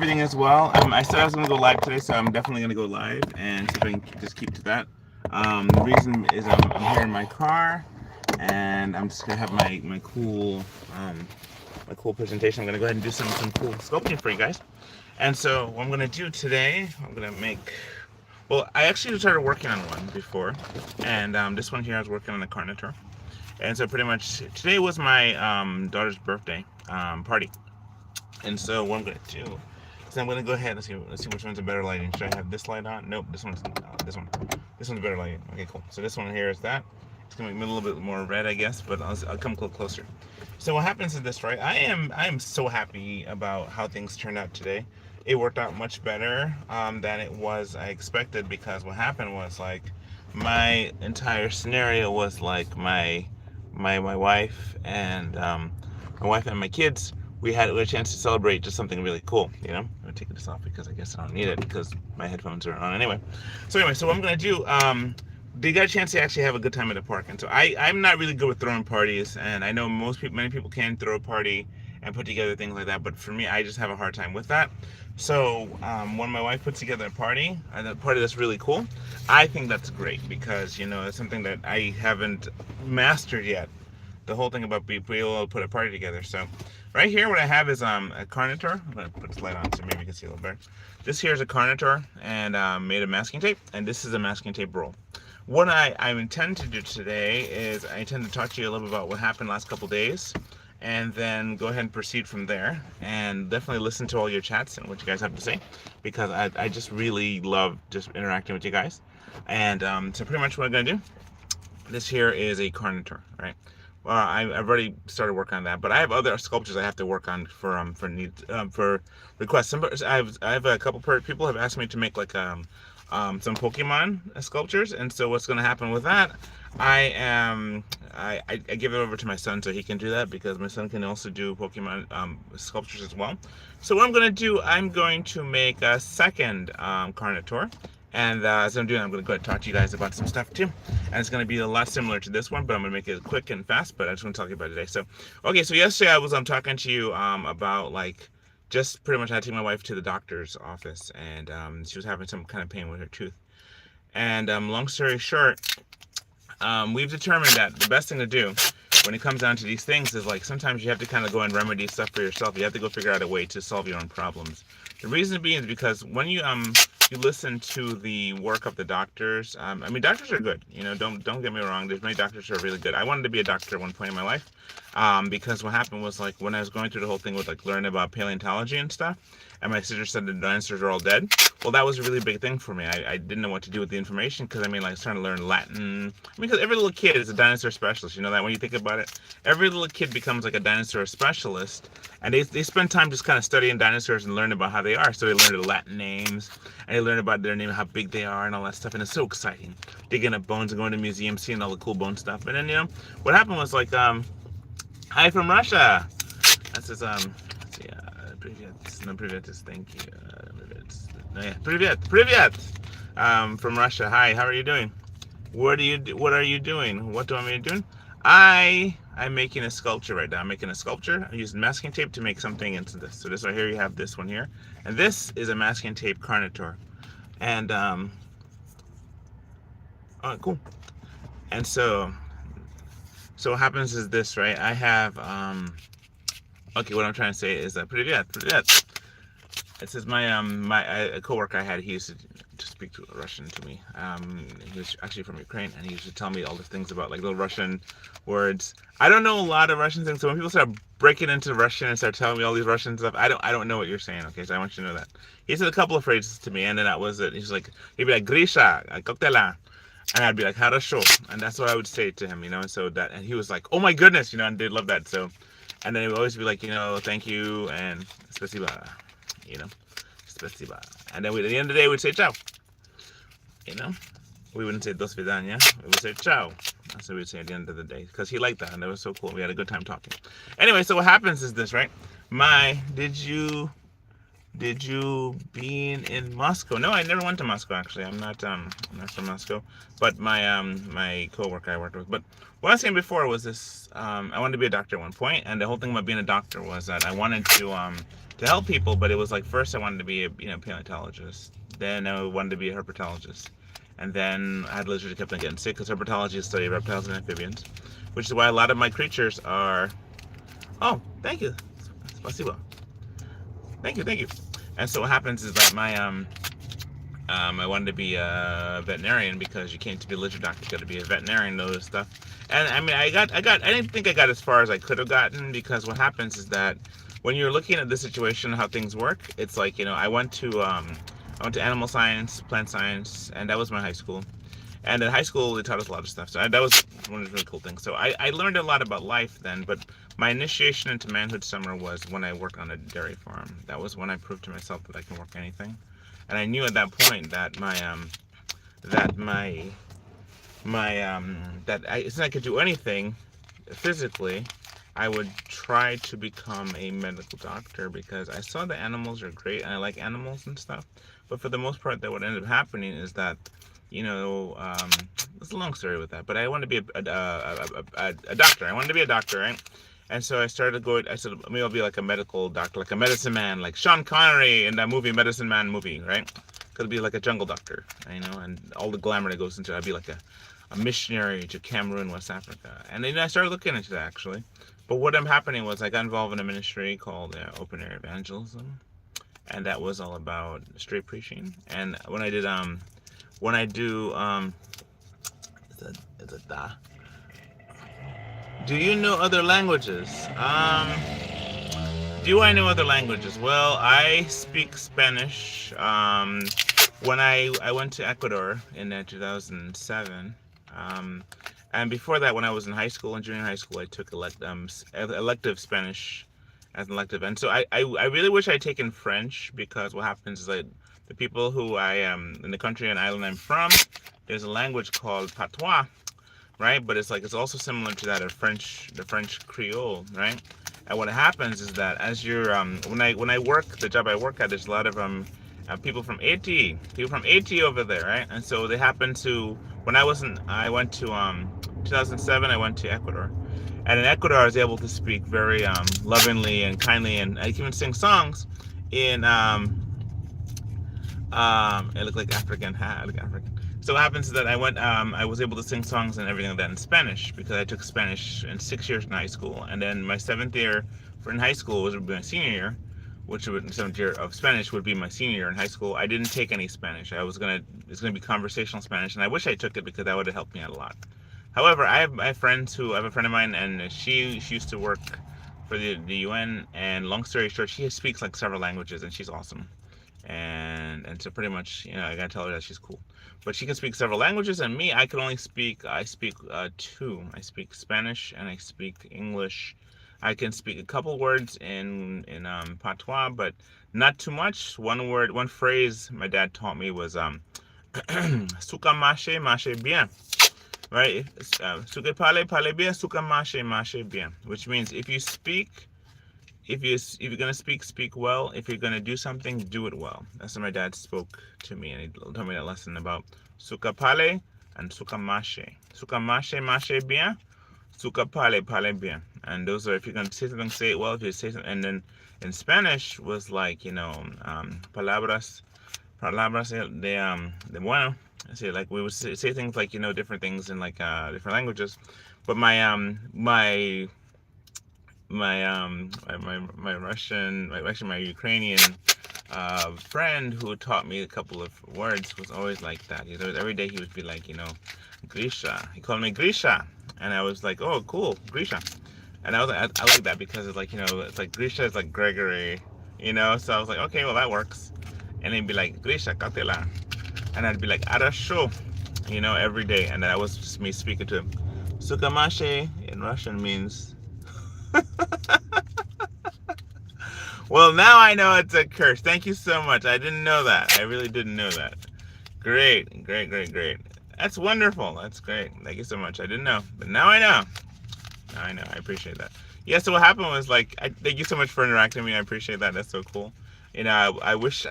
everything as well. I said I was going to go live today, so I'm definitely going to go live and see if I can just keep to that. The reason is I'm here in my car, and I'm just going to have my cool presentation. I'm going to go ahead and do some cool sculpting for you guys. And so what I'm going to do today, I'm going to make. Well, I actually started working on one before, and this one here I was working on a carnator. And so pretty much today was my daughter's birthday party. And so what I'm gonna do is I'm gonna go ahead and let's see which one's a better lighting. Should I have this light on? Nope, this one's this one. This one's better lighting. Okay, cool. So this one here is that. It's gonna make me a little bit more red, I guess, but I'll come a little closer. So what happens is this, right? I am so happy about how things turned out today. It worked out much better than it was I expected, because what happened was like my entire scenario was like my wife and my kids, we had a chance to celebrate just something really cool, you know. I'm gonna take this off because I guess I don't need it because my headphones are on anyway. So what I'm gonna do, they got a chance to actually have a good time at the park. And so I'm not really good with throwing parties, and I know many people can throw a party and put together things like that, but for me, I just have a hard time with that. So when my wife puts together a party that's really cool, I think that's great, because, you know, it's something that I haven't mastered yet. The whole thing about being able to put a party together. So right here, what I have is a carnator. I'm gonna put this light on so maybe you can see a little better. This here is a carnator, and made of masking tape, and this is a masking tape roll. What I intend to do today is I intend to talk to you a little bit about what happened last couple days, and then go ahead and proceed from there, and definitely listen to all your chats and what you guys have to say, because I just really love just interacting with you guys. And so pretty much what I'm gonna do, this here is a carnator, right? Well, I've already started working on that, but I have other sculptures I have to work on for requests. I have a couple people have asked me to make like some Pokemon sculptures, and so what's going to happen with that? I give it over to my son so he can do that, because my son can also do Pokemon sculptures as well. So what I'm going to do, I'm going to make a second carnator. And as I'm doing, I'm going to go ahead and talk to you guys about some stuff too. And it's going to be a lot similar to this one, but I'm going to make it quick and fast. But I just want to talk about it today. So, okay, so yesterday I was talking to you about like just pretty much I had to take my wife to the doctor's office, and she was having some kind of pain with her tooth. And long story short, we've determined that the best thing to do when it comes down to these things is like sometimes you have to kind of go and remedy stuff for yourself. You have to go figure out a way to solve your own problems. The reason being is because when you listen to the work of the doctors, I mean, doctors are good, you know, don't get me wrong, there's many doctors who are really good. I wanted to be a doctor at one point in my life, because what happened was like when I was going through the whole thing with like learning about paleontology and stuff, and my sister said the dinosaurs are all dead. Well, that was a really big thing for me. I didn't know what to do with the information, because I mean, like, I was trying to learn Latin. I mean, because every little kid is a dinosaur specialist. You know that when you think about it, every little kid becomes like a dinosaur specialist, and they spend time just kind of studying dinosaurs and learning about how they are. So they learn the Latin names, and they learn about their name, how big they are, and all that stuff. And it's so exciting, digging up bones and going to museums, seeing all the cool bone stuff. And then, you know, what happened was like, hi from Russia. That says let's see, привет. No, привет is thank you. Привет. From Russia. Hi, how are you doing? What are you doing? What do I mean doing? I'm making a sculpture right now. I'm making a sculpture. I'm using masking tape to make something into this. So this right here, you have this one here, and this is a masking tape carnator. And oh, cool. And so what happens is this, right? I have okay, what I'm trying to say is that привет. It says a coworker I had, he used to speak to Russian to me. He was actually from Ukraine, and he used to tell me all the things about like little Russian words. I don't know a lot of Russian things, so when people start breaking into Russian and start telling me all these Russian stuff, I don't know what you're saying. Okay, so I want you to know that. He said a couple of phrases to me, and then that was it. He'd be like Grisha, коктейля, and I'd be like хорошо, and that's what I would say to him, you know. And so that, and he was like, oh my goodness, you know, and they love that. So, and then he would always be like, you know, thank you and спасибо. You know, spasiba. And then at the end of the day, we'd say ciao. You know, we wouldn't say do svidaniya, we would say ciao. That's what we'd say at the end of the day, because he liked that, and that was so cool. We had a good time talking. Anyway, so what happens is this, right? Did you been in Moscow? No, I never went to Moscow actually. I'm not from Moscow, but my coworker I worked with. But what I was saying before was this. I wanted to be a doctor at one point, and the whole thing about being a doctor was that I wanted to help people, but it was like first I wanted to be a paleontologist, then I wanted to be a herpetologist, and then I had literally kept on getting sick because herpetology is study of reptiles and amphibians, which is why a lot of my creatures are. Oh, thank you, spasibo. Thank you, thank you. And so what happens is that I wanted to be a veterinarian because you can't be a lizard doctor. You got to be a veterinarian, know this stuff. And I mean, I didn't think I got as far as I could have gotten because what happens is that when you're looking at the situation, how things work, it's like I went to animal science, plant science, and that was my high school. And in high school, they taught us a lot of stuff. So that was one of the really cool things. So I learned a lot about life then, but my initiation into manhood summer was when I worked on a dairy farm. That was when I proved to myself that I can work anything. And I knew at that point that since I could do anything physically, I would try to become a medical doctor because I saw the animals are great and I like animals and stuff. But for the most part, that what ended up happening is that it's a long story with that, but I wanted to be a doctor. I wanted to be a doctor, right? And so I started going. I said maybe I'll be like a medical doctor, like a medicine man, like Sean Connery in that movie, Medicine Man movie, right? Could be like a jungle doctor, and all the glamour that goes into it. I'd be like a missionary to Cameroon, West Africa, and then I started looking into that actually. But what ended up happening was I got involved in a ministry called Open Air Evangelism, and that was all about straight preaching. And when I do is it da? Do you know other languages? Do I know other languages? Well, I speak Spanish. When I went to Ecuador in 2007, and before that, when I was in high school and junior high school, I took elective Spanish as an elective, and so I really wish I'd taken French because what happens is that the people who I am in the country and island I'm from, there's a language called patois, right? But it's also similar to that of the French Creole, right? And what happens is that as you're when I work the job I work at, there's a lot of people from AT over there, right? And so they happen to I went to 2007 I went to Ecuador, and in Ecuador I was able to speak very lovingly and kindly, and I can even sing songs in it looked like African. I look African. So what happens is that I was able to sing songs and everything like that in Spanish because I took Spanish in 6 years in high school, and then my seventh year in high school would be my senior year, which would seventh year of Spanish would be my senior year in high school. I didn't take any Spanish. It's gonna be conversational Spanish, and I wish I took it because that would have helped me out a lot. However, I have a friend of mine, and she used to work for the UN, and long story short, she speaks like several languages, and she's awesome. And so pretty much, I gotta tell her that she's cool. But she can speak several languages, and me, I speak two. I speak Spanish and I speak English. I can speak a couple words in patois, but not too much. One phrase my dad taught me was "Suka mache mache bien," right? "Suka parle bien, suka mache bien," which means if you're gonna speak well. If you're gonna do something, do it well. That's what my dad spoke to me, and he told me that lesson about suka pale and suka mache. Suka mache bien. Suka pale bien. And those are, if you're gonna say something, say it well. If you say something, and then in Spanish was like palabras de bueno. I say, like, we would say things like different things in like different languages, but my Russian, my Ukrainian friend who taught me a couple of words was always like that. Every day he would be like, Grisha. He called me Grisha, and I was like, oh, cool, Grisha. And I like that because it's like it's like Grisha is like Gregory, So I was like, okay, well that works. And he'd be like Grisha, katela, and I'd be like Arasho, every day, and that was just me speaking to him. Sukamashe in Russian means. Well, now I know it's a curse. Thank you so much. I didn't know that. I really didn't know that. Great. That's wonderful. That's great. Thank you so much. I didn't know, but now I know. Now I know. I appreciate that. Yeah, so what happened was thank you so much for interacting with me. I appreciate that. That's so cool. I wish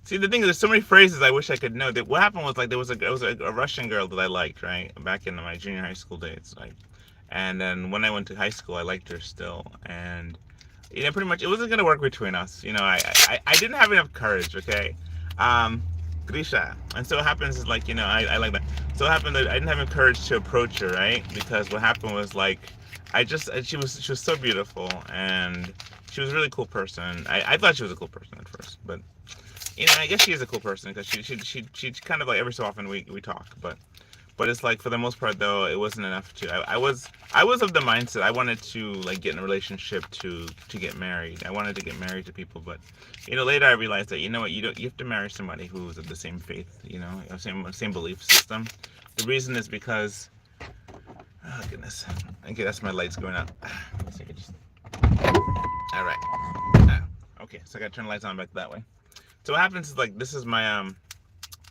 see, the thing is, there's so many phrases I wish I could know. That what happened was like there was a Russian girl that I liked, right, back in my junior high school days, like, and then when I went to high school, I liked her still, and pretty much it wasn't gonna work between us. I didn't have enough courage. Okay, um, Grisha, and so what happens is like I like that. So it happened that I didn't have enough courage to approach her, right? Because what happened was like she was so beautiful and she was a really cool person. I thought she was a cool person at first, but I guess she is a cool person because she kind of like every so often we talk, but it's like for the most part though it wasn't enough to. I was of the mindset I wanted to like get in a relationship to get married. I wanted to get married to people, but later I realized that what you have to marry somebody who's of the same faith, same belief system. The reason is because oh goodness, okay, that's my lights going out. Let's see, just all right. Okay, so I gotta turn the lights on back that way. So what happens is like this is my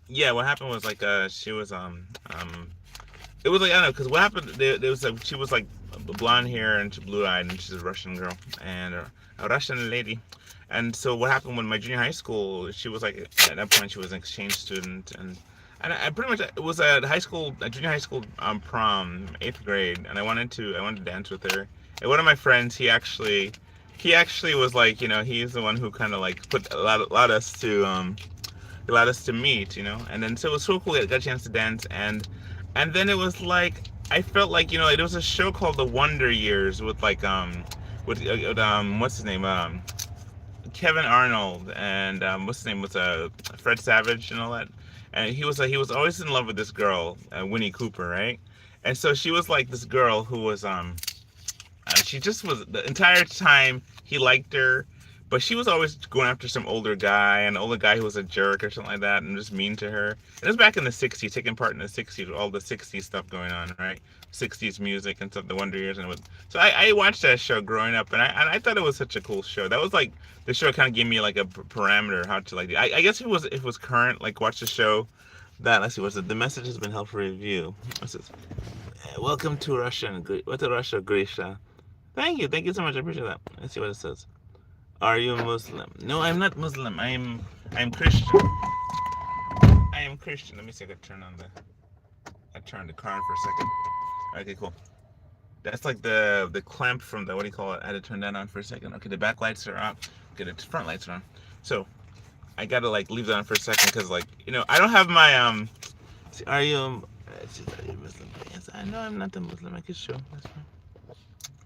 yeah, what happened was like she was it was like I don't know because what happened there was like she was like blonde hair and blue eyed and she's a Russian girl and a Russian lady. And so what happened when my junior high school, she was like at that point she was an exchange student, and I pretty much it was a junior high school prom, 8th grade, and I wanted to dance with her. And one of my friends, he actually was like, he's the one who kind of like allowed us to meet, and then so it was so cool. I got a chance to dance, and then it was like I felt like it was a show called The Wonder Years with like what's his name Kevin Arnold and what's his name was Fred Savage and all that, and he was always in love with this girl, Winnie Cooper, right? And so she was like this girl who was she just was the entire time he liked her, but she was always going after some older guy, an older guy who was a jerk or something like that, and just mean to her. And it was back in the '60s, taking part in the '60s, with all the '60s stuff going on, right? '60s music and stuff, the Wonder Years, and it was. So I watched that show growing up, and I thought it was such a cool show. That was like the show kind of gave me like a parameter how to like. I guess if it was current, like watch the show. That let's see, what's it? The message has been held for review. What's this? Welcome to Russia, Grisha. Thank you so much. I appreciate that. Let's see what it says. Are you Muslim? No, I'm not Muslim. I'm Christian. I am Christian. Let me see if I turned the car on for a second. Okay, cool. That's like the clamp from the, what do you call it? I had to turn that on for a second. Okay, the back lights are up. Okay, the front lights are on. So I gotta like leave that on for a second because like I don't have my are you Muslim? Yes, I know I'm not a Muslim. I can show. That's fine.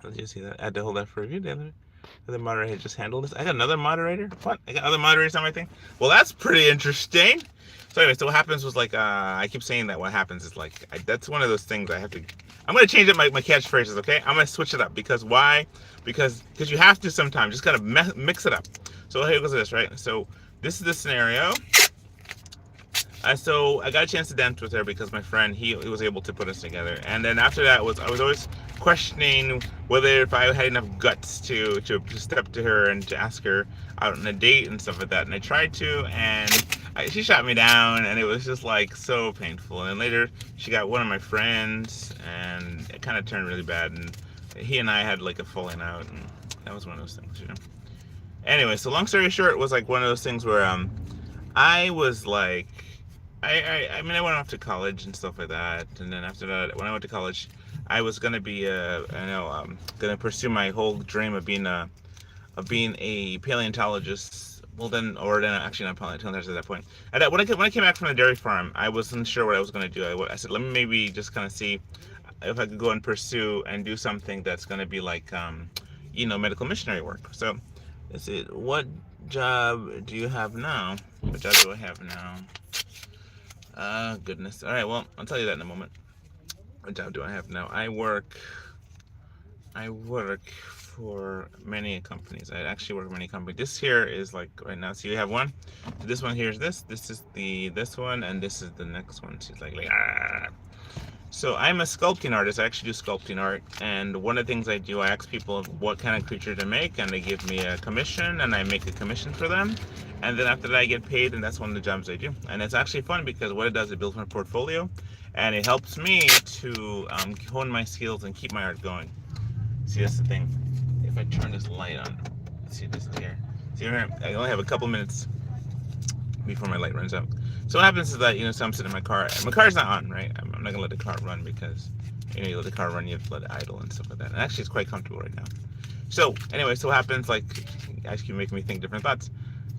Did you see that? I had to hold that for a review. The moderator just handled this. I got another moderator. What? I got other moderators on my thing. Well, that's pretty interesting. So anyway, so what happens was like I keep saying that what happens is like that's one of those things I have to. I'm gonna change up my catchphrases. Okay, I'm gonna switch it up because why? Because you have to sometimes just kind of mix it up. So here goes this, right? So this is the scenario. So I got a chance to dance with her because my friend he was able to put us together, and then after that I was always questioning whether if I had enough guts to step to her and to ask her out on a date and stuff like that, and I tried to, and she shot me down, and it was just like so painful. And later she got one of my friends, and it kind of turned really bad, and he and I had like a falling out, and that was one of those things, Anyway, so long story short, it was like one of those things where I was like. I mean, I went off to college and stuff like that, and then after that, when I went to college, I was gonna be gonna pursue my whole dream of being a paleontologist. Well, then actually not paleontologist at that point. When I came back from the dairy farm, I wasn't sure what I was gonna do. I said, let me maybe just kind of see if I could go and pursue and do something that's gonna be like medical missionary work. So, let's see, what job do you have now? What job do I have now? Goodness. All right, well, I'll tell you that in a moment. What job do I have now? I work for many companies. I actually work for many companies. This here is like right now. So you have one. So this one here is this. This is this one, and this is the next one. She's like ah. So I'm a sculpting artist. I actually do sculpting art, and one of the things I do, I ask people what kind of creature to make, and they give me a commission, and I make a commission for them, and then after that I get paid, and that's one of the jobs I do. And it's actually fun because what it does, it builds my portfolio, and it helps me to hone my skills and keep my art going. See, that's the thing. If I turn this light on, let's see this here. See here, I only have a couple minutes before my light runs out. So what happens is that, so I'm sitting in my car. And my car's not on, right? I'm not gonna let the car run because, you let the car run, you have to let it idle and stuff like that. And actually, it's quite comfortable right now. So anyway, so what happens? Like, actually, making me think different thoughts.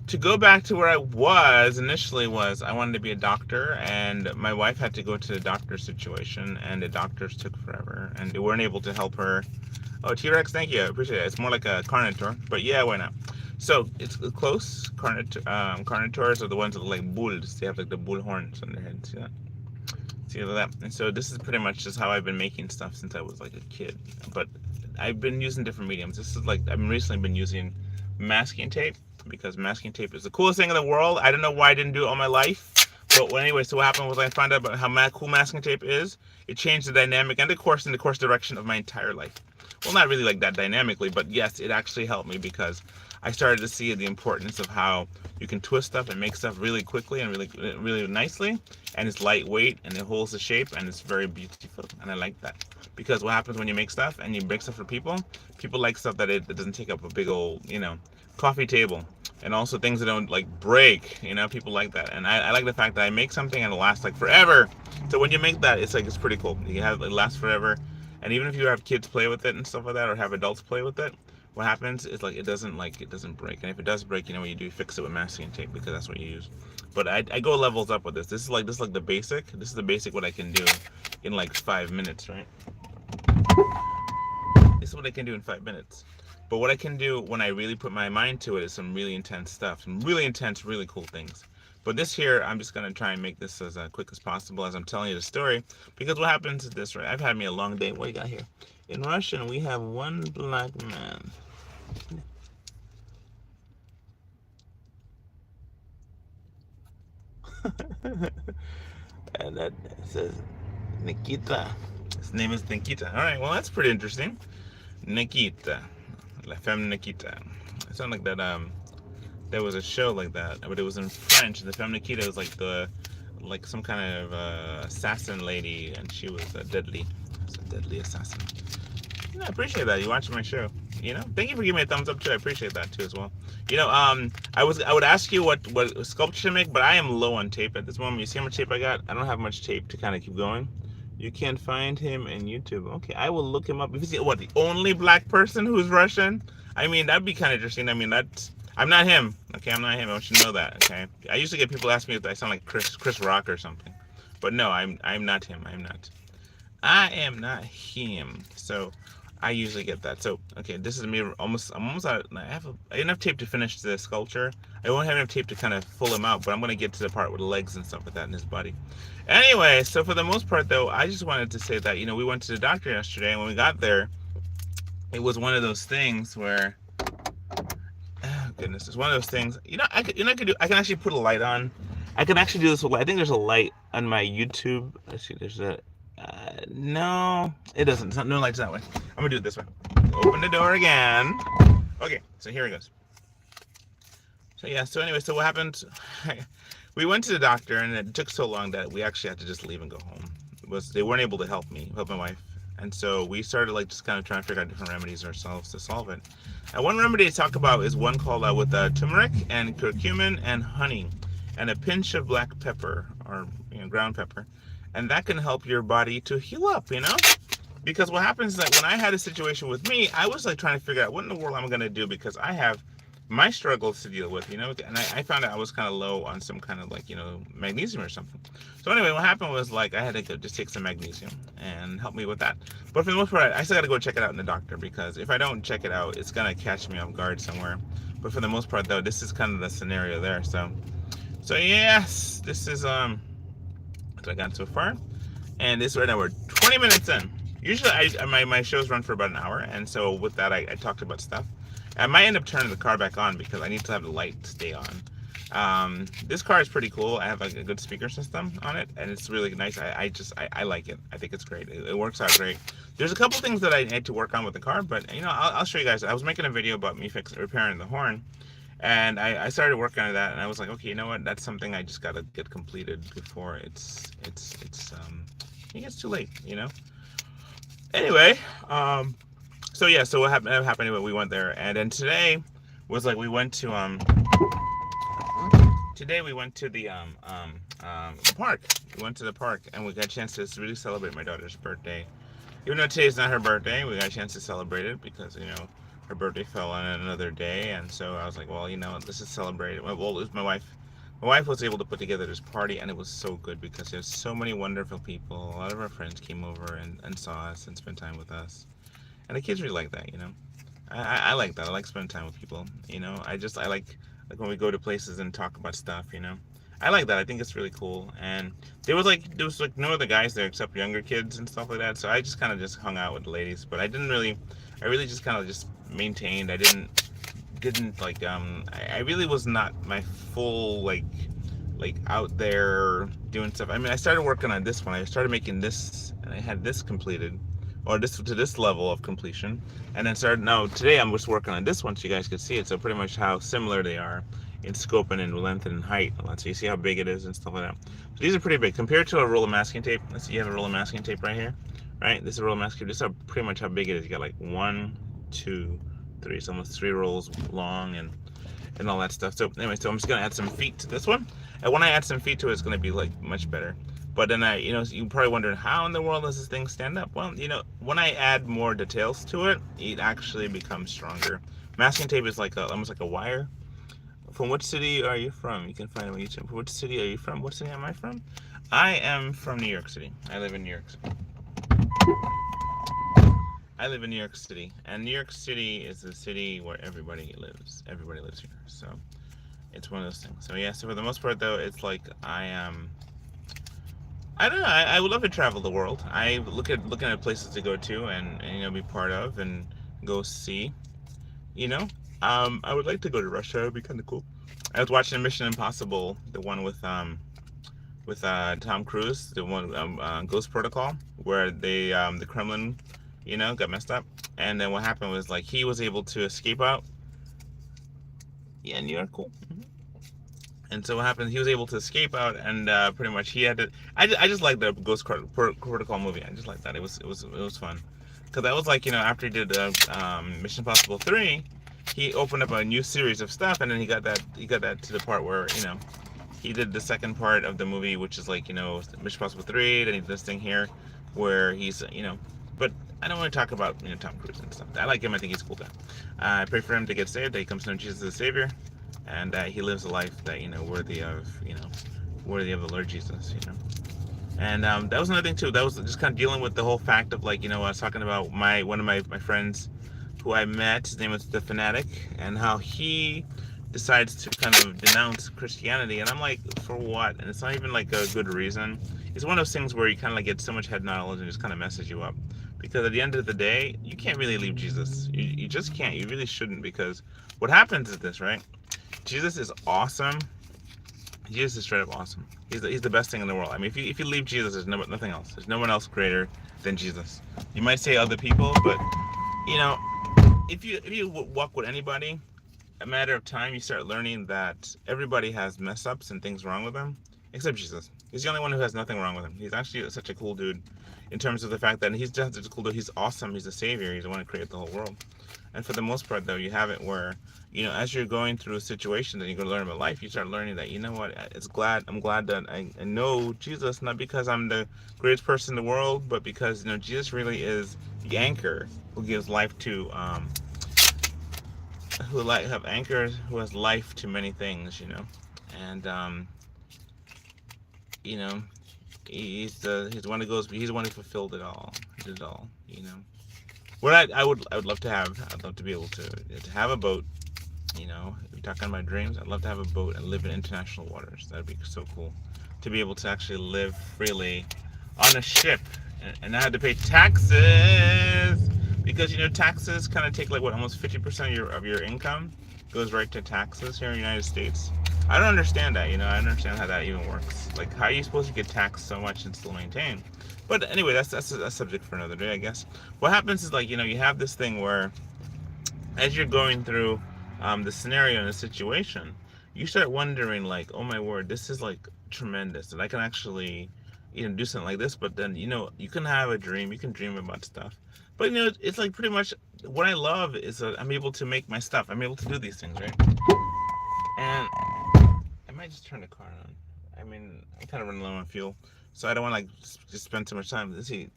To go back to where I was initially was I wanted to be a doctor, and my wife had to go to the doctor situation, and the doctors took forever, and they weren't able to help her. Oh, T-Rex, thank you, I appreciate it. It's more like a carnivore, but yeah, why not? So it's close. Carnivores are the ones that look like bulls. They have like the bull horns on their heads. See that? See that? And so this is pretty much just how I've been making stuff since I was like a kid. But I've been using different mediums. This is like I've recently been using masking tape, because masking tape is the coolest thing in the world. I don't know why I didn't do it all my life. But anyway, so what happened was I found out about how cool masking tape is. It changed the dynamic and the course direction of my entire life. Well, not really like that dynamically, but yes, it actually helped me because I started to see the importance of how you can twist stuff and make stuff really quickly and really nicely, and it's lightweight and it holds the shape and it's very beautiful, and I like that. Because what happens when you make stuff and you make stuff for people like stuff that it doesn't take up a big old, coffee table, and also things that don't like break, people like that. And I like the fact that I make something and it lasts like forever. So when you make that, it's pretty cool. You have it lasts forever. And even if you have kids play with it and stuff like that, or have adults play with it, what happens is it doesn't break. And if it does break, what you do, you fix it with masking tape, because that's what you use. But I go levels up with this. This is like the basic. This is the basic what I can do in like 5 minutes, right? This is what I can do in 5 minutes. But what I can do when I really put my mind to it is some really intense stuff, some really intense, really cool things. But this here, I'm just going to try and make this as quick as possible as I'm telling you the story. Because what happens is this, right? I've had me a long day. What do you got here? In Russian, we have one black man. And that says Nikita. His name is Nikita. All right, well, that's pretty interesting. Nikita. La Femme Nikita. It sounded like that, there was a show like that, but it was in French. The Femme Nikita was like some kind of assassin lady, and she was deadly. It's a deadly assassin. I appreciate that. You watching my show. Thank you for giving me a thumbs up too. I appreciate that too as well. I would ask you what sculpture to make, but I am low on tape at this moment. You see how much tape I got? I don't have much tape to kind of keep going. You can't find him in YouTube. Okay, I will look him up. If you see the only black person who's Russian, I mean, that'd be kind of interesting. I mean, I'm not him. Okay, I'm not him. I want you to know that. Okay, I usually get people ask me if I sound like Chris Rock or something, but no, I'm not him. I am not him. So I usually get that. So okay, this is me. I'm almost out. I have enough tape to finish the sculpture. I won't have enough tape to kind of pull him out, but I'm gonna get to the part with the legs and stuff like that in his body. Anyway, so for the most part though, I just wanted to say that we went to the doctor yesterday, and when we got there, it was one of those things where, oh goodness, it's one of those things. I can actually put a light on. I can actually do this with light. I think there's a light on my YouTube. Let's see, there's a. No, it doesn't. No lights that way. I'm gonna do it this way. Open the door again. Okay, so here it goes. So yeah, so anyway, so what happened? We went to the doctor, and it took so long that we actually had to just leave and go home. They weren't able to help my wife, and so we started just kind of trying to figure out different remedies ourselves to solve it. And one remedy to talk about is one called with turmeric and curcumin and honey, and a pinch of black pepper, or ground pepper. And that can help your body to heal up, Because what happens is that when I had a situation with me, I was trying to figure out what in the world I'm going to do, because I have my struggles to deal with, and I found out I was kind of low on some kind of magnesium or something. So anyway, what happened was I had to just take some magnesium and help me with that. But for the most part, I still got to go check it out in the doctor, because if I don't check it out, it's going to catch me off guard somewhere. But for the most part though, this is kind of the scenario there. So yes, this is what I got so far, and this right now we're 20 minutes in. Usually my shows run for about an hour, and so with that I talked about stuff. I might end up turning the car back on because I need to have the light stay on. This car is pretty cool. I have a good speaker system on it, and it's really nice. I like it. I think it's great. It works out great. There's a couple things that I need to work on with the car, but I'll show you guys. I was making a video about me repairing the horn. And I started working on that, and I was like, okay, you know what? That's something I just gotta get completed before it gets too late, Anyway, so yeah, so what happened anyway, we went there, and then today was like we went to today we went to the park. We went to the park and we got a chance to really celebrate my daughter's birthday. Even though today's not her birthday, we got a chance to celebrate it because her birthday fell on another day, and so I was like, well, let's just celebrate it. Well, it was my wife. My wife was able to put together this party, and it was so good because there's so many wonderful people. A lot of our friends came over and saw us and spent time with us, and the kids really like that. I like that. I like spending time with people. I like when we go to places and talk about stuff. I like that. I think it's really cool. And there was like no other guys there except younger kids and stuff like that. So I just kind of just hung out with the ladies, but I really just kind of just maintained. I didn't like I really was not my full like out there doing stuff. I mean, I started working on this one. I started making this, and I had this completed, or this to this level of completion, and then started. Now today I'm just working on this one, so you guys can see it. So pretty much how similar they are in scope and in length and height. So you see how big it is and stuff like that. So these are pretty big compared to a roll of masking tape. Let's see, you have a roll of masking tape right here, right? This is a roll of masking tape. This is pretty much how big it is. You got like 1, 2, 3. It's almost 3 rolls long and all that stuff. So anyway, so I'm just gonna add some feet to this one, and when I add some feet to it, it's gonna be like much better. But then you're probably wondering how in the world does this thing stand up? Well, when I add more details to it, it actually becomes stronger. Masking tape is like almost like a wire. From which city are you from? You can find it on YouTube. From which city are you from? What city am I from? I am from New York City. I live in New York City. I live in New York City, and New York City is the city where everybody lives. Everybody lives here, so it's one of those things. So yeah, so for the most part, though, it's like I am. I don't know. I would love to travel the world. I looking at places to go to and be part of and go see. You know, I would like to go to Russia. It would be kind of cool. I was watching Mission Impossible, the one with Tom Cruise, the one Ghost Protocol, where the Kremlin, got messed up, and then what happened was like he was able to escape out. Yeah, New York, cool. And so what happened? He was able to escape out, and pretty much he had to. I just like the Ghost Protocol movie. I just like that. It was fun, because that was like after he did Mission Impossible 3, he opened up a new series of stuff, and then he got that to the part where he did the second part of the movie, which is like Mission Impossible 3. Then he did this thing here, where he's but I don't want to talk about Tom Cruise and stuff. I like him. I think he's a cool guy. I pray for him to get saved. That he comes to know Jesus as a Savior, and he lives a life that worthy of the Lord Jesus. And that was another thing too. That was just kind of dealing with the whole fact of like I was talking about one of my friends who I met. His name was the Fanatic, and how he decides to kind of denounce Christianity, and I'm like, for what? And it's not even like a good reason. It's one of those things where you kind of like get so much head knowledge and it just kind of messes you up. Because at the end of the day, you can't really leave Jesus. You just can't. You really shouldn't, because what happens is this, right? Jesus is awesome. Jesus is straight up awesome. He's the best thing in the world. I mean, if you leave Jesus, there's nothing else. There's no one else greater than Jesus. You might say other people, but if you walk with anybody, a matter of time, you start learning that everybody has mess ups and things wrong with them, except Jesus. He's the only one who has nothing wrong with him. He's actually such a cool dude, in terms of the fact that he's just such a cool dude. He's awesome. He's a savior. He's the one who created the whole world. And for the most part, though, you have it where as you're going through a situation that you're going to learn about life, you start learning that I'm glad that I know Jesus, not because I'm the greatest person in the world, but because Jesus really is the anchor who gives life to who has life to many things, and he's the one he's the one who fulfilled it all, did it all. What I would love to have, I'd love to be able to have a boat. If you're talking about my dreams, I'd love to have a boat and live in international waters. That'd be so cool, to be able to actually live freely on a ship and not have to pay taxes, because taxes kind of take like almost 50% of your income goes right to taxes here in the United States. I don't understand that. I don't understand how that even works. Like, how are you supposed to get taxed so much and still maintain? But anyway, that's a subject for another day, I guess. What happens is like you have this thing where, as you're going through the scenario and the situation, you start wondering like, oh my word, this is like tremendous, and I can actually do something like this. But then you can have a dream, you can dream about stuff, But it's like pretty much what I love is I'm able to make my stuff. I'm able to do these things, right? And I might just turn the car on. I mean, I'm kind of running low on fuel, so I don't want to like just spend too much time. Let's see.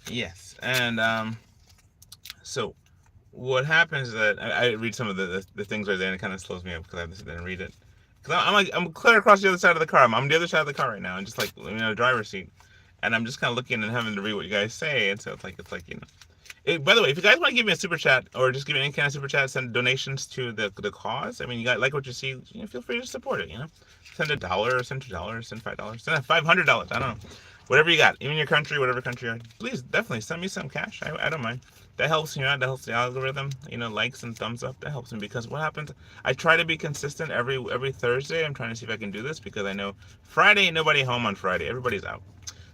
Yes, and so what happens is that I read some of the things right there, and it kind of slows me up because I have to sit there and read it. Because I'm clear across the other side of the car. I'm on the other side of the car right now, and just like in the driver's seat, and I'm just kind of looking and having to read what you guys say, and so it's like by the way, if you guys want to give me a super chat or just give me any kind of super chat, send donations to the cause. I mean, you guys like what you see, feel free to support it. Send $1, send $2, send $5, send $500. I don't know, whatever you got, even your country, whatever country you're in. Please definitely send me some cash. I don't mind. That helps me out. That helps the algorithm. Likes and thumbs up. That helps me because what happens? I try to be consistent every Thursday. I'm trying to see if I can do this because I know Friday ain't nobody home on Friday. Everybody's out.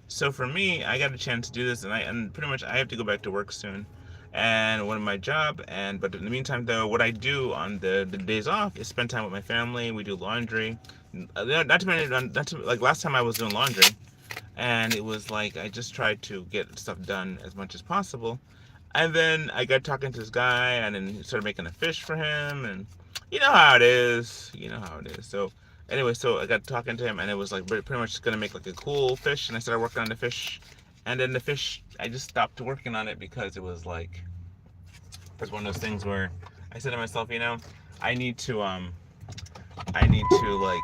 So for me, I got a chance to do this, and pretty much I have to go back to work soon, and one of my job. But in the meantime, though, what I do on the days off is spend time with my family. We do laundry. Not to like last time I was doing laundry, and it was like I just tried to get stuff done as much as possible. And then I got talking to this guy, and then started making a fish for him, and you know how it is. So anyway, so I got talking to him, and it was like pretty much gonna make like a cool fish, and I started working on the fish, and then the fish, I just stopped working on it because it was one of those things where I said to myself, I need to like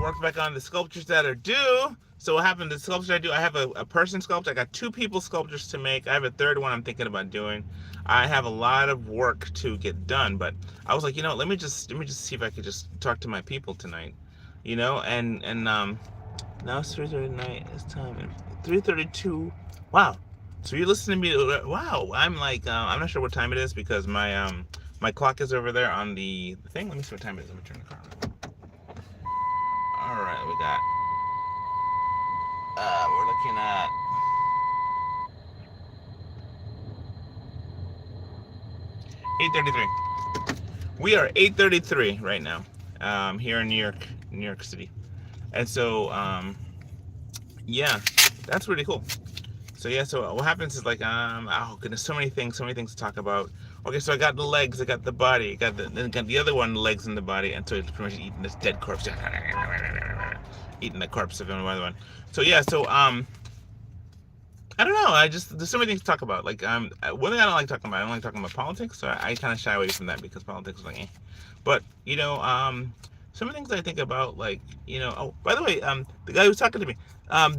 work back on the sculptures that are due. So what happened, the sculpture I do, I have a person sculpt. I got 2 people sculptures to make. I have a third one I'm thinking about doing. I have a lot of work to get done, but I was like, let me just see if I could just talk to my people tonight, and now it's 3:39. It's time 3:32. Wow. So you're listening to me? Wow. I'm like, I'm not sure what time it is because my clock is over there on the thing. Let me see what time it is. Let me turn the car on. All right, we got. We're looking at 8:33. We are 8:33 right now, here in New York City, and so yeah, that's really cool. So yeah, so what happens is like oh goodness, so many things to talk about. Okay, so I got the legs, I got the body, got the other one, the legs and the body, and so it's pretty much eating this dead corpse, eating the corpse of another one. So yeah, so I don't know. There's so many things to talk about. Like one thing I don't like talking about. I don't like talking about politics, so I kind of shy away from that because politics is like, eh. But some of the things I think about, like Oh, by the way, the guy who's talking to me,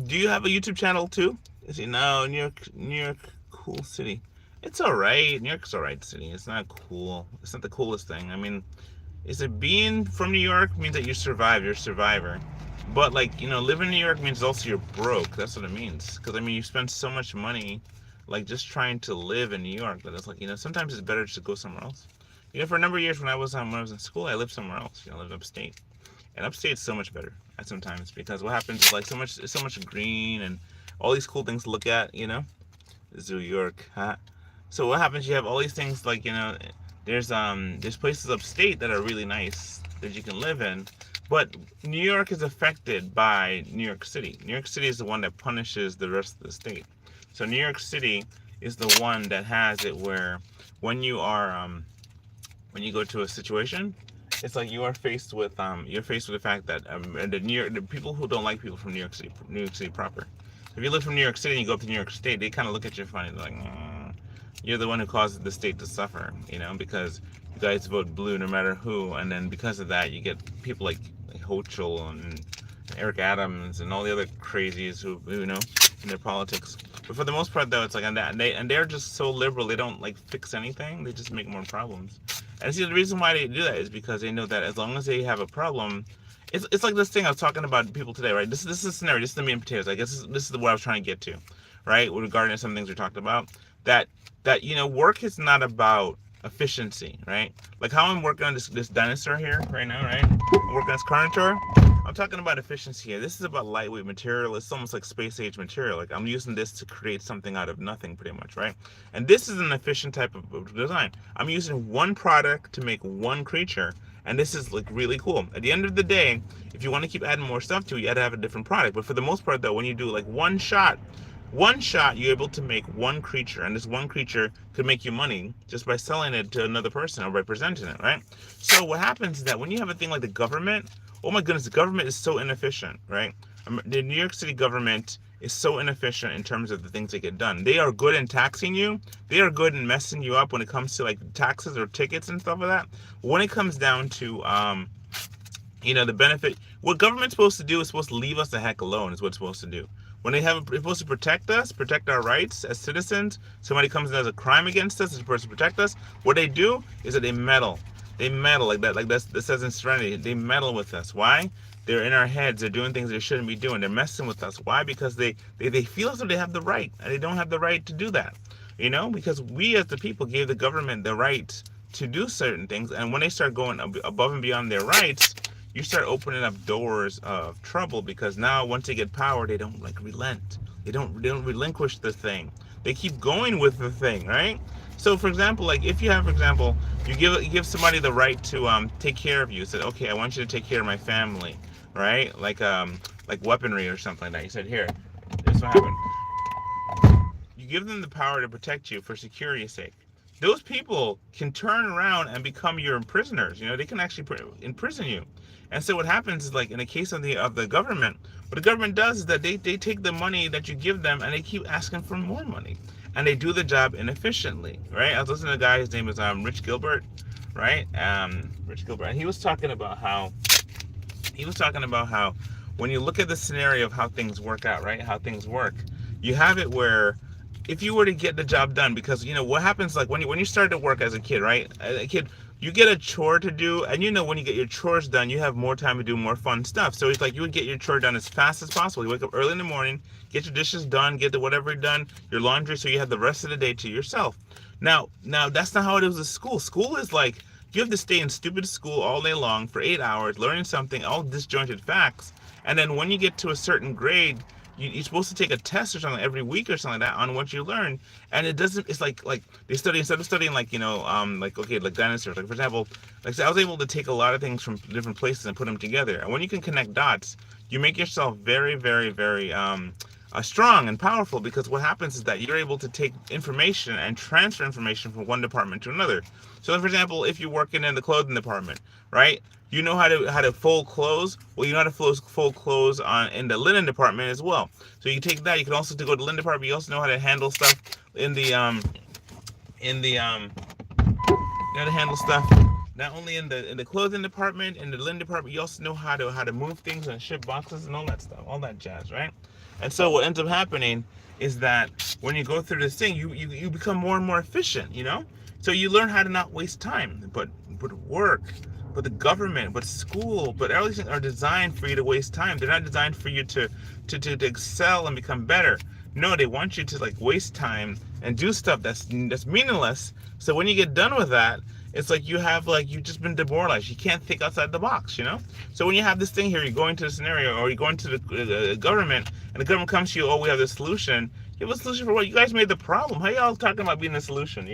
do you have a YouTube channel too? Is he no New York, cool city? It's all right. New York's all right city. It's not cool. It's not the coolest thing. I mean, is it being from New York means that you survive? You're a survivor. But like living in New York means also you're broke. That's what it means. Because I mean, you spend so much money, like just trying to live in New York, that it's like sometimes it's better just to go somewhere else. For a number of years when I was in school, I lived somewhere else. I lived upstate, and upstate's so much better at sometimes because what happens is like so much green and all these cool things to look at. New York, huh? So what happens? You have all these things like there's places upstate that are really nice that you can live in. But New York is affected by New York City. New York City is the one that punishes the rest of the state. So New York City is the one that has it where when you when you go to a situation, it's like you are faced with the fact that the people who don't like people from New York City proper. If you live from New York City and you go up to New York State, they kind of look at you funny. They're like, you're the one who causes the state to suffer, because you guys vote blue no matter who, and then because of that, you get people like Hochul and Eric Adams and all the other crazies who in their politics. But for the most part, though, it's like and they're just so liberal. They don't like fix anything. They just make more problems. And see, the reason why they do that is because they know that as long as they have a problem, it's like this thing I was talking about people today, right? This is a scenario. This is the meat and potatoes. I guess this is what I was trying to get to, right? Regarding some things we talked about, that work is not about efficiency, right? Like how I'm working on this dinosaur here right now, right? I'm working on this carnotaur. I'm talking about efficiency here. This is about lightweight material. It's almost like space age material. Like I'm using this to create something out of nothing, pretty much, right? And this is an efficient type of design. I'm using one product to make one creature, and this is like really cool. At the end of the day, if you want to keep adding more stuff to it, you got to have a different product. But for the most part, though, when you do like one shot, you're able to make one creature, and this one creature could make you money just by selling it to another person or by presenting it, right? So what happens is that when you have a thing like the government, oh my goodness, the government is so inefficient, right? The New York City government is so inefficient in terms of the things that get done. They are good in taxing you. They are good in messing you up when it comes to like taxes or tickets and stuff like that. When it comes down to the benefit, what government's supposed to do is supposed to leave us the heck alone, is what it's supposed to do. When they're supposed to protect us, protect our rights as citizens. Somebody comes and does a crime against us, they're supposed to protect us. What they do is that they meddle. They meddle like that, that says in Serenity. They meddle with us. Why? They're in our heads. They're doing things they shouldn't be doing. They're messing with us. Why? Because they feel as though they have the right, and they don't have the right to do that. Because we as the people gave the government the right to do certain things, and when they start going above and beyond their rights, you start opening up doors of trouble, because now once they get power, they don't like relent. They don't relinquish the thing. They keep going with the thing, right? So for example, like if you have, for example, you give somebody the right to take care of you. You said, okay, I want you to take care of my family, right? Like weaponry or something like that. You said, here, this will happen. You give them the power to protect you for security's sake. Those people can turn around and become your prisoners. They can actually imprison you. And so what happens is, like in the case of the government, what the government does is that they take the money that you give them and they keep asking for more money. And they do the job inefficiently, right? I was listening to a guy, his name is Rich Gilbert, right? Rich Gilbert. And he was talking about how when you look at the scenario of how things work out, right? How things work, you have it where if you were to get the job done, because what happens, like when you start to work as a kid, right? A kid, you get a chore to do, and when you get your chores done, you have more time to do more fun stuff. So it's like you would get your chore done as fast as possible. You wake up early in the morning, get your dishes done, get the whatever done, your laundry, so you have the rest of the day to yourself. Now that's not how it is at school. School is like you have to stay in stupid school all day long for 8 hours, learning something, all disjointed facts, and then when you get to a certain grade, you're supposed to take a test or something every week or something like that on what you learn, and it doesn't. It's like they study, instead of studying like like dinosaurs. Like for example, like I was able to take a lot of things from different places and put them together. And when you can connect dots, you make yourself very, very, very strong and powerful, because what happens is that you're able to take information and transfer information from one department to another. So, for example, if you're working in the clothing department, right? You know how to fold clothes. Well, you know how to fold clothes in the linen department as well. So you take that. You can also go to the linen department. You also know how to handle stuff you know how to handle stuff not only in the clothing department, in the linen department. You also know how to move things and ship boxes and all that stuff, all that jazz, right? And so what ends up happening is that when you go through this thing, you become more and more efficient. So you learn how to not waste time, but work. But the government, but school, but everything are designed for you to waste time. They're not designed for you to excel and become better. No, they want you to like waste time and do stuff that's meaningless. So when you get done with that, it's like you've just been demoralized. You can't think outside the box, So when you have this thing here, you go into a scenario, or you go into the government, and the government comes to you, oh, we have this solution. You have a solution for what? You guys made the problem. How y'all talking about being the solution,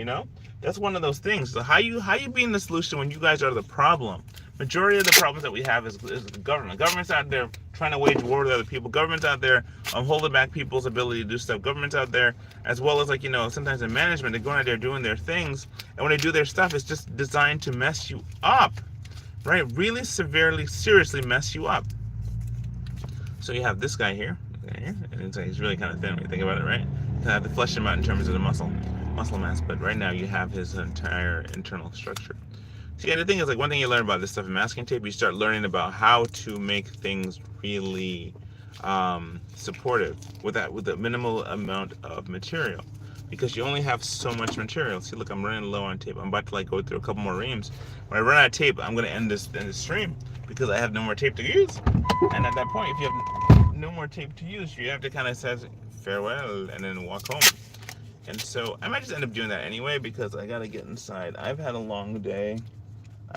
That's one of those things. So how you being the solution when you guys are the problem? Majority of the problems that we have is the government. Government's out there trying to wage war with other people. Government's out there holding back people's ability to do stuff. Government's out there, as well as sometimes in management, they're going out there doing their things, and when they do their stuff, it's just designed to mess you up, right? Really severely, seriously mess you up. So you have this guy here, and it's like he's really kind of thin when you think about it, right? To have to flesh him out in terms of the muscle mass, but right now you have his entire internal structure. See, and the thing is, like, one thing you learn about this stuff in masking tape, you start learning about how to make things really supportive with the minimal amount of material, because you only have so much material. See, look, I'm running low on tape. I'm about to go through a couple more reams. When I run out of tape, I'm going to end this stream, because I have no more tape to use. And at that point, if you have no more tape to use, you have to kind of say farewell and then walk home. And so I might just end up doing that anyway, because I got to get inside. I've had a long day.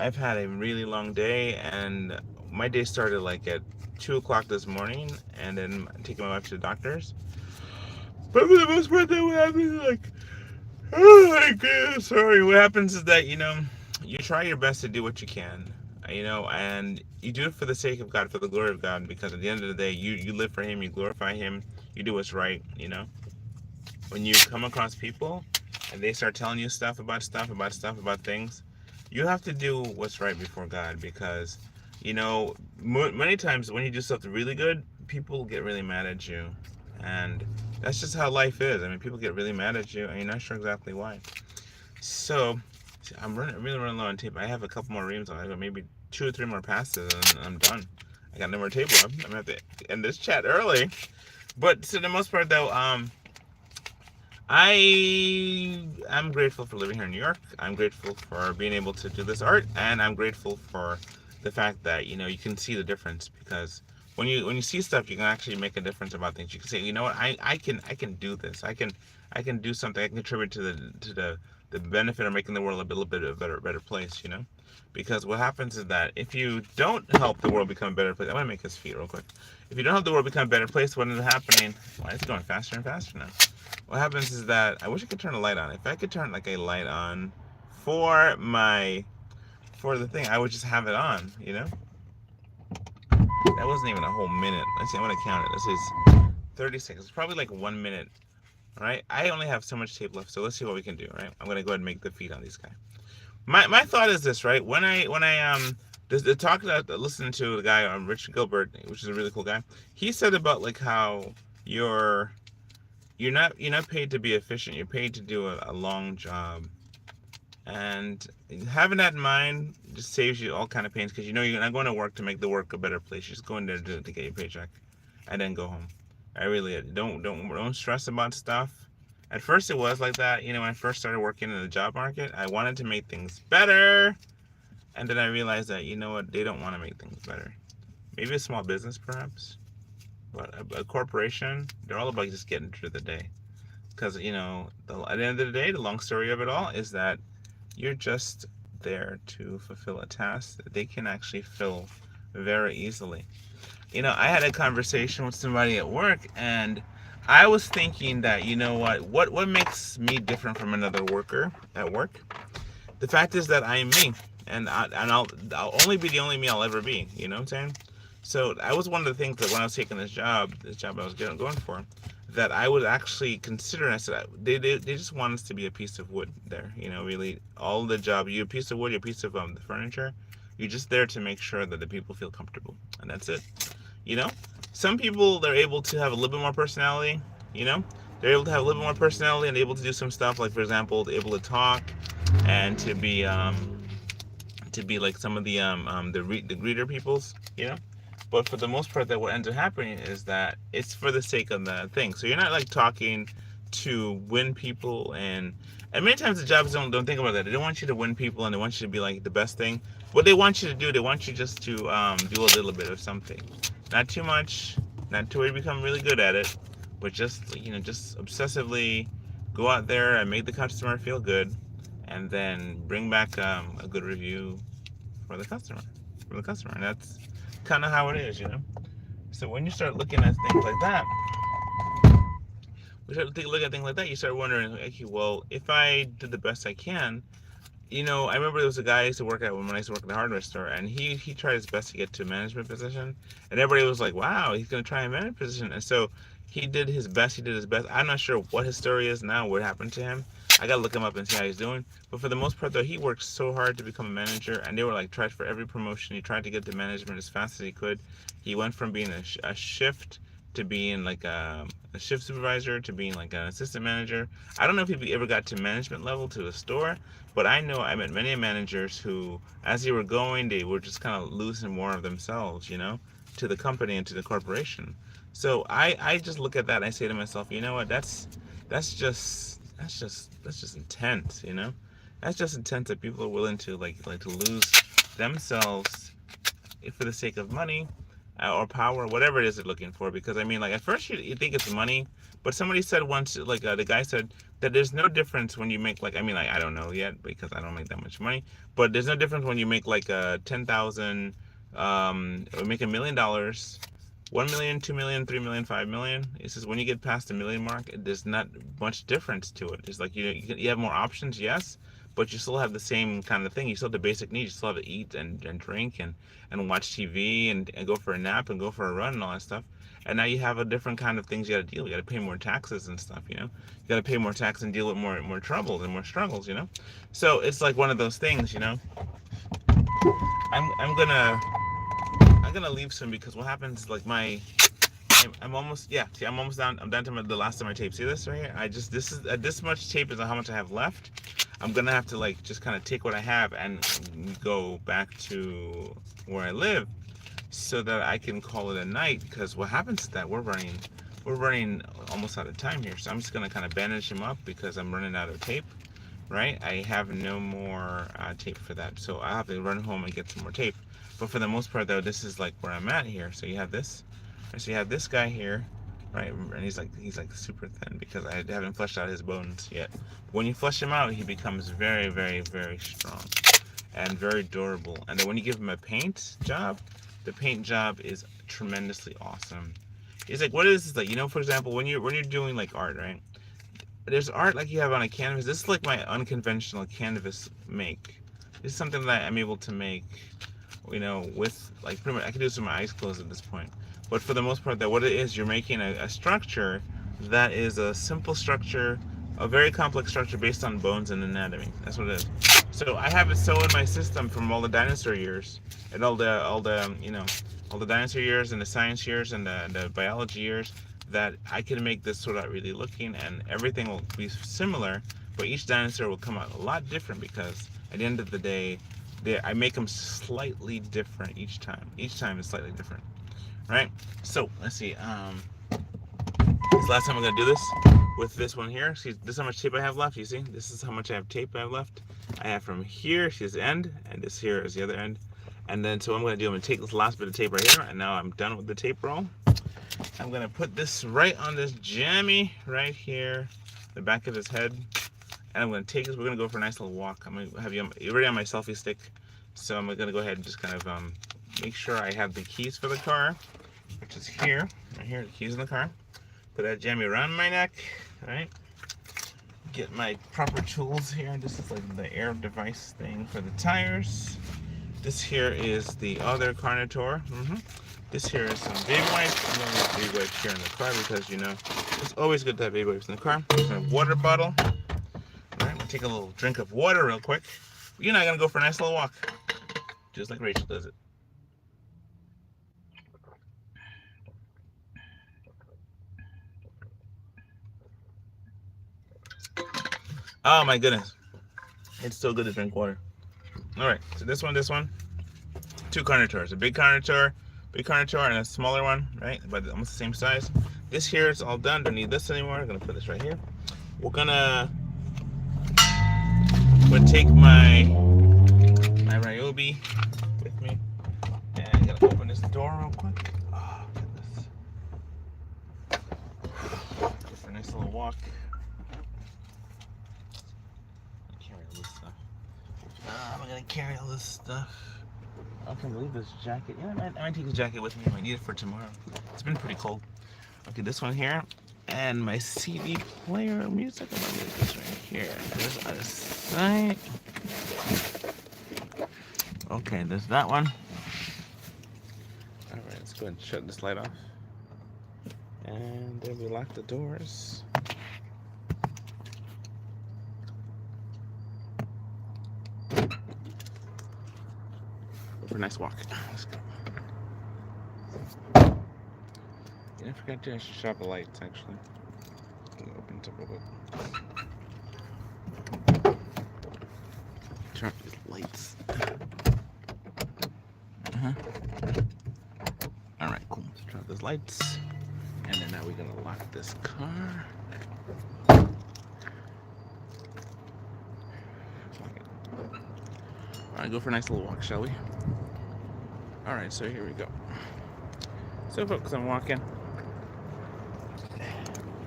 I've had a really long day, and my day started like at 2 o'clock this morning, and then taking my wife to the doctor's. But for the most part, that what happens, like, oh my goodness, sorry. What happens is that, you try your best to do what you can, and you do it for the sake of God, for the glory of God, because at the end of the day, you live for Him, you glorify Him, you do what's right. When you come across people and they start telling you stuff about things, you have to do what's right before God, because, many times when you do something really good, people get really mad at you. And that's just how life is. I mean, people get really mad at you, and you're not sure exactly why. So, really running low on tape. I have a couple more reams. I got maybe 2 or 3 more passes, and I'm done. I got no more tape left. I'm gonna have to end this chat early. But for the most part, though, I'm grateful for living here in New York. I'm grateful for being able to do this art, and I'm grateful for the fact that you can see the difference, because when you see stuff, you can actually make a difference about things. You can say, you know what, I can do this. I can do something. I can contribute to the benefit of making the world a little bit of a better place. Because what happens is that if you don't help the world become a better place, I'm gonna make this feet real quick. If you don't help the world become a better place, what is happening? Why it's going faster and faster now? What happens is that I wish I could turn a light on. If I could turn like a light on for the thing, I would just have it on. That wasn't even a whole minute. Let's see, I'm gonna count it. This is 30 seconds. It's probably like 1 minute. All right. I only have so much tape left, so let's see what we can do. Right. I'm gonna go ahead and make the feet on these guys. My thought is this, right? When I the talk that listening to the guy Richard Gilbert, which is a really cool guy, he said about like how you're not paid to be efficient. You're paid to do a long job, and having that in mind just saves you all kind of pains, because you're not going to work to make the work a better place. You're just going there to get your paycheck, and then go home. I really don't stress about stuff. At first, it was like that. When I first started working in the job market, I wanted to make things better, and then I realized that what, they don't want to make things better. Maybe a small business, perhaps. But a corporation, they're all about just getting through the day. Because, at the end of the day, the long story of it all is that you're just there to fulfill a task that they can actually fill very easily. I had a conversation with somebody at work, and I was thinking that, what makes me different from another worker at work? The fact is that I am me, and I'll only be the only me I'll ever be. You know what I'm saying? So that was one of the things that when I was taking this job I was going for, that I would actually consider. And I said, they just want us to be a piece of wood there. Really, all the job, you're a piece of wood, you're a piece of the furniture. You're just there to make sure that the people feel comfortable, and that's it. Some people, they're able to have a little bit more personality. They're able to have a little bit more personality and able to do some stuff, like for example, able to talk and to be like some of the greeter peoples. But for the most part, that what ends up happening is that it's for the sake of the thing. So you're not like talking to win people, and many times the jobs don't think about that. They don't want you to win people, and they want you to be like the best thing. What they want you to do, they want you just to do a little bit of something, not too much, not to where you become really good at it, but just just obsessively go out there and make the customer feel good, and then bring back a good review for the customer, and that's kind of how it is. So when you start looking at things like that, you start wondering, okay, well, if I did the best I can, I remember there was a guy I used to work at when I used to work at the hardware store, and he tried his best to get to a management position, and everybody was like, wow, he's going to try a management position. And so he did his best. I'm not sure what his story is now, what happened to him. I got to look him up and see how he's doing. But for the most part, though, he worked so hard to become a manager, and they were like, tried for every promotion. He tried to get to management as fast as he could. He went from being a shift to being like a shift supervisor to being like an assistant manager. I don't know if he ever got to management level to a store, but I know I met many managers who, as they were going, they were just kind of losing more of themselves, to the company and to the corporation. So I just look at that and I say to myself, you know what, that's just intense, That's just intense that people are willing to like to lose themselves for the sake of money or power, whatever it is they're looking for. Because I mean, like at first you think it's money, but somebody said once, like the guy said that there's no difference when you make I don't know yet because I don't make that much money, but there's no difference when you make like 10,000 It would make $1 million, 1 million, 2 million, 3 million, 5 million. It says when you get past the million mark, there's not much difference to it. It's like you have more options, yes, but you still have the same kind of thing. You still have the basic needs. You still have to eat and drink and watch TV and go for a nap and go for a run and all that stuff. And now you have a different kind of things you got to deal with. You got to pay more taxes and stuff, you know. You got to pay more tax and deal with more troubles and more struggles, you know. So it's like one of those things, you know. I'm gonna leave soon because what happens is like I'm almost I'm almost down. I'm down to the last of my tape. See this right here? This much tape is how much I have left. I'm gonna have to like just kind of take what I have and go back to where I live so that I can call it a night. Because what happens is that we're running almost out of time here. So I'm just gonna kind of bandage him up because I'm running out of tape. Right? I have no more tape for that, so I have to run home and get some more tape. But for the most part, though, this is like where I'm at here. So you have this. So you have this guy here, right? And he's like super thin because I haven't fleshed out his bones yet. When you flesh him out, he becomes very, very, very strong and very durable. And then when you give him a paint job, the paint job is tremendously awesome. It's like, what is this like? You know, for example, when you're doing like art, right? There's art like you have on a canvas. This is like my unconventional canvas make. This is something that I'm able to make, you know, with like pretty much I can do this with my eyes closed at this point. But for the most part, that what it is, you're making a structure that is a simple structure, a very complex structure based on bones and anatomy. That's what it is. So I have it so in my system from all the dinosaur years and all the you know, all the dinosaur years and the science years and the biology years, that I can make this so that really looking and everything will be similar, but each dinosaur will come out a lot different because at the end of the day, I make them slightly different each time. Each time is slightly different, right? So let's see. This last time I'm gonna do this with this one here. See, this is how much tape I have left. You see, this is how much I have tape I have left. I have from here to this end, and this here is the other end. And then so what I'm gonna do, I'm gonna take this last bit of tape right here, and now I'm done with the tape roll. I'm gonna put this right on this jammy right here, the back of his head, and I'm gonna take this. We're gonna go for a nice little walk. I'm gonna have you already on my selfie stick, so I'm gonna go ahead and just kind of make sure I have the keys for the car, which is here, right here, the keys in the car. Put that jammy around my neck, all right? Get my proper tools here. This is like the air device thing for the tires. This here is the other carnotaur. This here is some baby wipes. I'm going to use baby wipes here in the car because, you know, it's always good to have baby wipes in the car. There's my water bottle. All right, I'm going to take a little drink of water real quick. You and I are going to go for a nice little walk, just like Rachel does it. Oh my goodness. It's so good to drink water. All right, so this one, two carnotaurs, a big carnotaur, and a smaller one, right? But almost the same size. This here is all done. Don't need this anymore. I'm gonna put this right here. I'm gonna take my Ryobi with me, and I'm gonna open this door real quick. Oh, goodness. Go for a nice little walk. I'm gonna carry all this stuff. I can't believe this jacket. Yeah, I might take this jacket with me. I might need it for tomorrow. It's been pretty cold. Okay, this one here, and my CD player music. I'm gonna leave this right here. There's out of sight. Okay, there's that one. All right, let's go ahead and shut this light off. And then we lock the doors. For a nice walk. Let's go. Yeah, I forgot to shut off the lights actually. Open it up a little bit. Turn off these lights. Alright, cool. Let's turn off those lights. And then now we're gonna lock this car. Alright, go for a nice little walk, shall we? Alright, so here we go. So folks, I'm walking.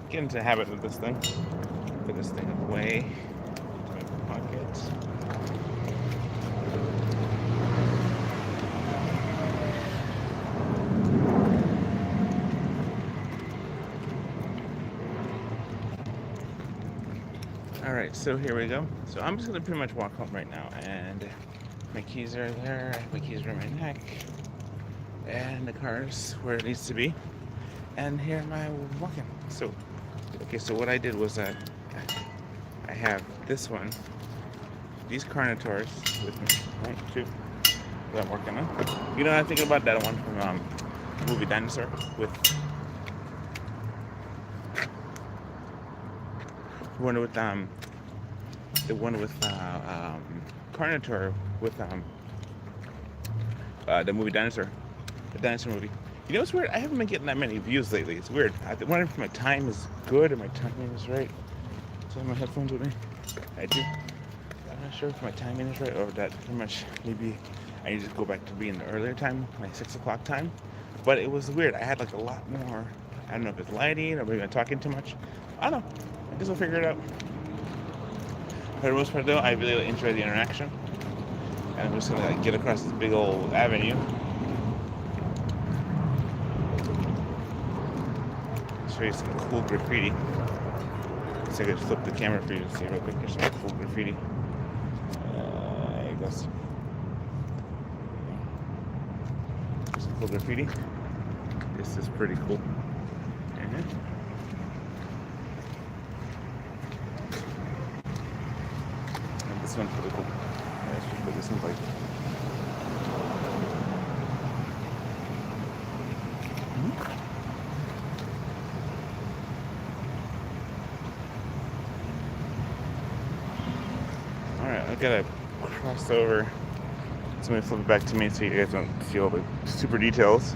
Get into the habit of this thing. Put this thing away into my pocket. All right, so here we go. So I'm just gonna pretty much walk home right now, and my keys are there. My keys are in my neck, and the car's where it needs to be. And here am I walking. So, okay, so what I did was that I have this one, these carnitors with me. One, two, that I'm working on. You know, I'm thinking about that one from the movie Dinosaur with the one with Carnotaur with the movie Dinosaur, the dinosaur movie. You know, it's weird. I haven't been getting that many views lately. It's weird. I wonder if my time is good or my timing is right. So I have my headphones with me. I do. I'm not sure if my timing is right or that pretty much maybe I need to go back to being the earlier time, my 6 o'clock time. But it was weird. I had like a lot more. I don't know if it's lighting or maybe I'm talking too much. I don't know. I guess I'll figure it out. For the most part, though, I really enjoy the interaction. And I'm just gonna like, get across this big old avenue. Show you some cool graffiti. So I could flip the camera for you to see real quick. Here's some cool graffiti. There you go. Here's some cool graffiti. This is pretty cool. This one's pretty cool. Let's just put this in place. Alright, I gotta cross over. So let me flip it back to me so you guys don't see all the super details.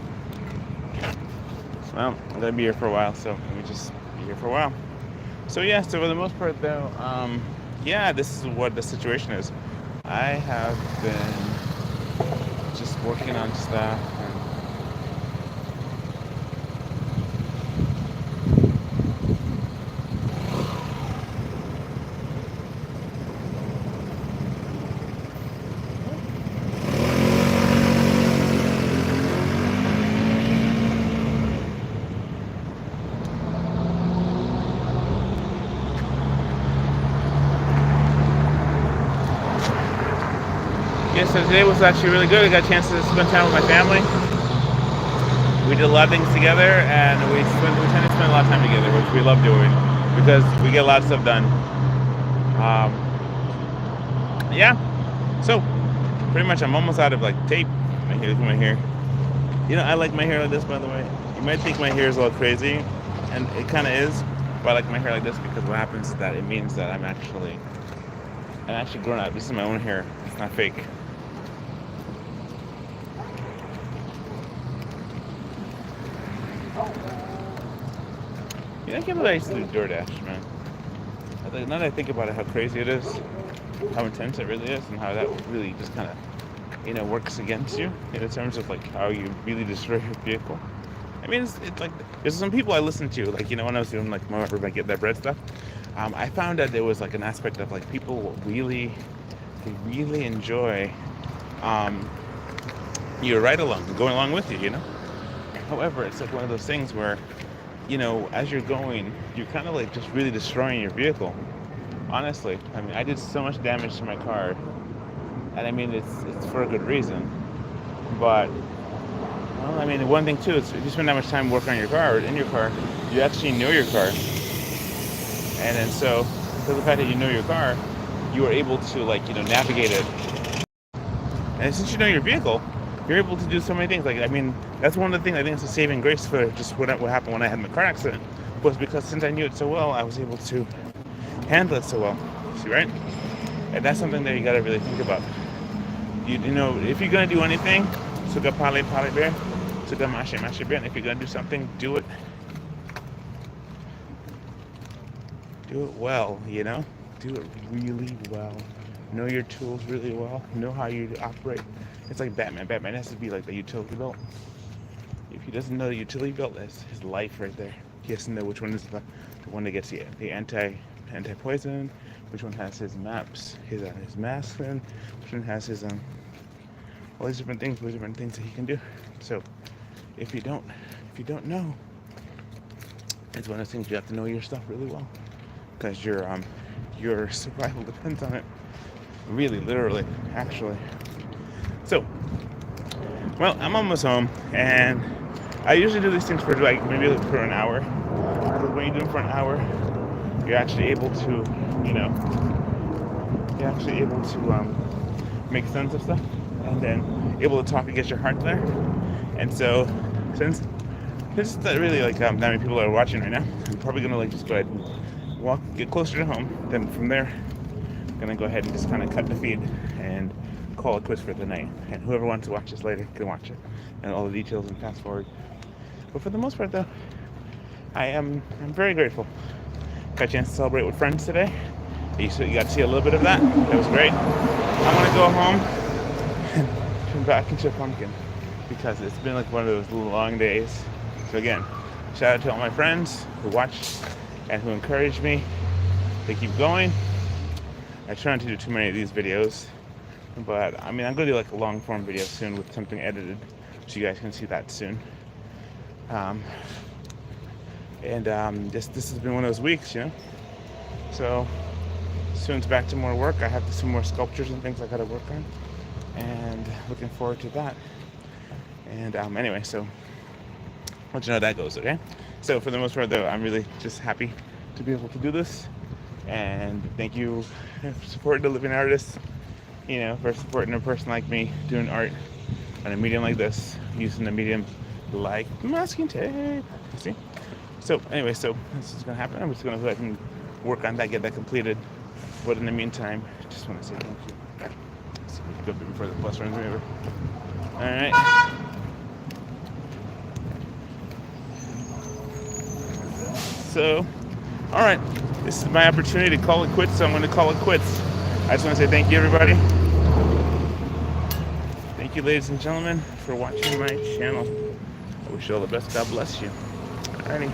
Well, I'm gonna be here for a while, so let me just be here for a while. So yeah, so for the most part though, yeah, this is what the situation is. I have been just working on stuff. Yeah, so today was actually really good. I got a chance to spend time with my family. We did a lot of things together, and we tend to spend a lot of time together, which we love doing because we get a lot of stuff done. Yeah, so pretty much I'm almost out of like tape. Look at my hair. You know, I like my hair like this, by the way. You might think my hair is all crazy, and it kind of is, but I like my hair like this because what happens is that it means that I'm actually grown up. This is my own hair. It's not fake. You know, I can't believe I used to do DoorDash, man. Now that I think about it, how crazy it is, how intense it really is, and how that really just kind of, works against you in terms of like how you really destroy your vehicle. I mean, it's like there's some people I listen to, like when I was doing like more my Get That Bread stuff. I found that there was like an aspect of like people really enjoy your ride along, going along with you, However, it's like one of those things where, as you're going, you're kind of like just really destroying your vehicle. Honestly, I mean, I did so much damage to my car, and I mean, it's for a good reason. But, well, I mean, the one thing too is if you spend that much time working on your car or in your car, you actually know your car. And then so, because of the fact that you know your car, you are able to navigate it. And since you know your vehicle, you're able to do so many things. Like, I mean, that's one of the things I think it's a saving grace for just what happened when I had my car accident, was because since I knew it so well, I was able to handle it so well. See, right? And that's something that you gotta really think about. You know, if you're gonna do anything, suga pale bear, suga mashe bear. If you're gonna do something, do it well. Do it really well. Know your tools really well. Know how you operate. It's like Batman. Batman has to be like the utility belt. If he doesn't know the utility belt, that's his life right there. He has to know which one is the one that gets the anti-poison, which one has his maps, his mask, and which one has his all these different things that he can do. So if you don't know, it's one of those things you have to know your stuff really well, because you're your survival depends on it. Really, literally, actually. So, well, I'm almost home, and I usually do these things for like maybe for an hour. Because when you do them for an hour, you're actually able to, you know, you're actually able to make sense of stuff, and then able to talk and get your heart there. And so, since that really like that many people are watching right now, I'm probably gonna like just go ahead and get closer to home. Then from there, I'm gonna go ahead and just kind of cut the feed and call it quits for the night. And whoever wants to watch this later can watch it and all the details and fast forward. But for the most part, though, I'm very grateful. Got a chance to celebrate with friends today. You got to see a little bit of that. That was great. I want to go home and turn back into a pumpkin because it's been like one of those long days. So again, shout out to all my friends who watched and who encouraged me to keep going. I try not to do too many of these videos, but I mean, I'm going to do like a long form video soon with something edited, so you guys can see that soon. This has been one of those weeks, you know. So soon it's back to more work. I have some more sculptures and things I got to work on, and looking forward to that. And anyway, so I'll let you know how that goes, okay? So for the most part, though, I'm really just happy to be able to do this, and thank you for supporting the living artist. You know, for supporting a person like me doing art on a medium like this, using a medium like masking tape. See? So anyway, so this is gonna happen. I'm just gonna go ahead and work on that, get that completed. But in the meantime, just want to say thank you. Let's see if we can go before the bus runs me over. All right. So, all right. This is my opportunity to call it quits. So I'm going to call it quits. I just want to say thank you, everybody. Thank you, ladies and gentlemen, for watching my channel. I wish you all the best. God bless you. Alrighty.